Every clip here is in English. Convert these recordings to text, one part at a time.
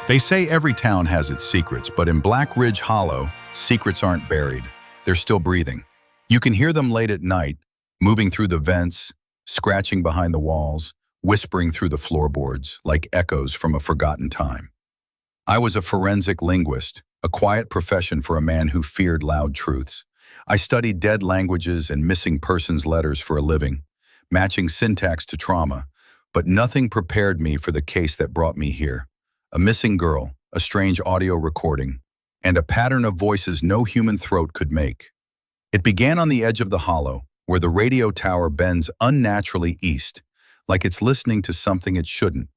They say every town has its secrets, but in Blackridge Hollow, secrets aren't buried. They're still breathing. You can hear them late at night, moving through the vents, scratching behind the walls, whispering through the floorboards, like echoes from a forgotten time. I was a forensic linguist, a quiet profession for a man who feared loud truths. I studied dead languages and missing persons' letters for a living, matching syntax to trauma, but nothing prepared me for the case that brought me here. A missing girl, a strange audio recording, and a pattern of voices no human throat could make. It began on the edge of the hollow, where the radio tower bends unnaturally east, like it's listening to something it shouldn't.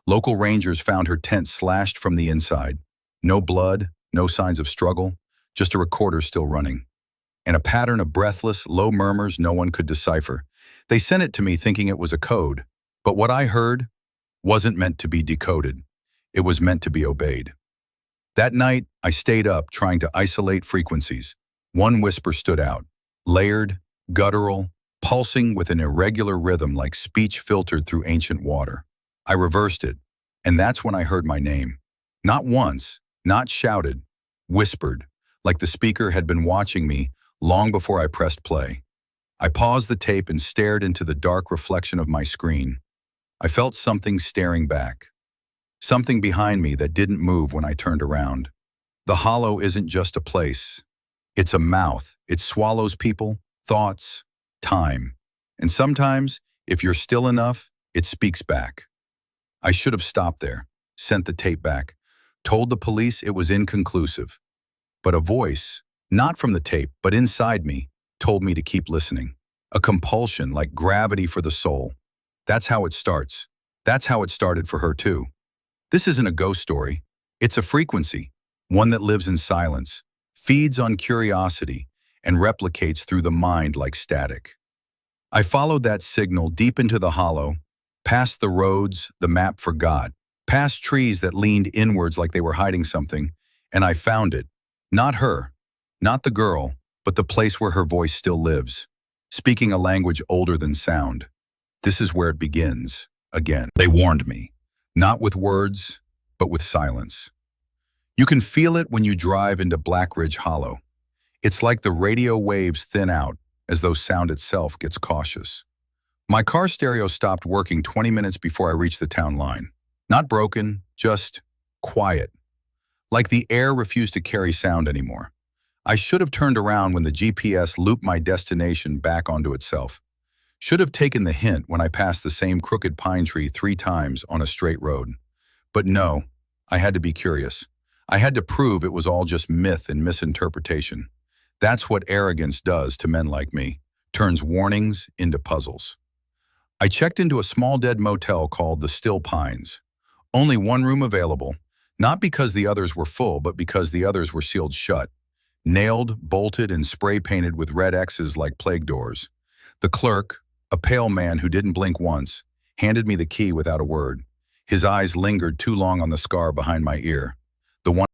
Local rangers found her tent slashed from the inside. No blood, no signs of struggle, just a recorder still running. And a pattern of breathless, low murmurs no one could decipher. They sent it to me thinking it was a code, but what I heard wasn't meant to be decoded. It was meant to be obeyed. That night, I stayed up trying to isolate frequencies. One whisper stood out, layered, guttural, pulsing with an irregular rhythm like speech filtered through ancient water. I reversed it, and that's when I heard my name. Not once, not shouted, whispered, like the speaker had been watching me long before I pressed play. I paused the tape and stared into the dark reflection of my screen. I felt something staring back. Something behind me that didn't move when I turned around. The hollow isn't just a place. It's a mouth. It swallows people, thoughts, time. And sometimes, if you're still enough, it speaks back. I should have stopped there, sent the tape back, told the police it was inconclusive. But a voice, not from the tape, but inside me, told me to keep listening. A compulsion like gravity for the soul. That's how it starts. That's how it started for her too. This isn't a ghost story. It's a frequency, one that lives in silence, feeds on curiosity, and replicates through the mind like static. I followed that signal deep into the hollow, past the roads the map forgot, past trees that leaned inwards like they were hiding something, and I found it. Not her, not the girl, but the place where her voice still lives, speaking a language older than sound. This is where it begins, again. They warned me. Not with words, but with silence. You can feel it when you drive into Blackridge Hollow. It's like the radio waves thin out, as though sound itself gets cautious. My car stereo stopped working 20 minutes before I reached the town line. Not broken, just quiet. Like the air refused to carry sound anymore. I should have turned around when the GPS looped my destination back onto itself. Should have taken the hint when I passed the same crooked pine tree 3 times on a straight road. But no, I had to be curious. I had to prove it was all just myth and misinterpretation. That's what arrogance does to men like me, turns warnings into puzzles. I checked into a small dead motel called the Still Pines. Only one room available, not because the others were full, but because the others were sealed shut. Nailed, bolted, and spray-painted with red X's like plague doors. The clerk, a pale man who didn't blink once, handed me the key without a word. His eyes lingered too long on the scar behind my ear. The one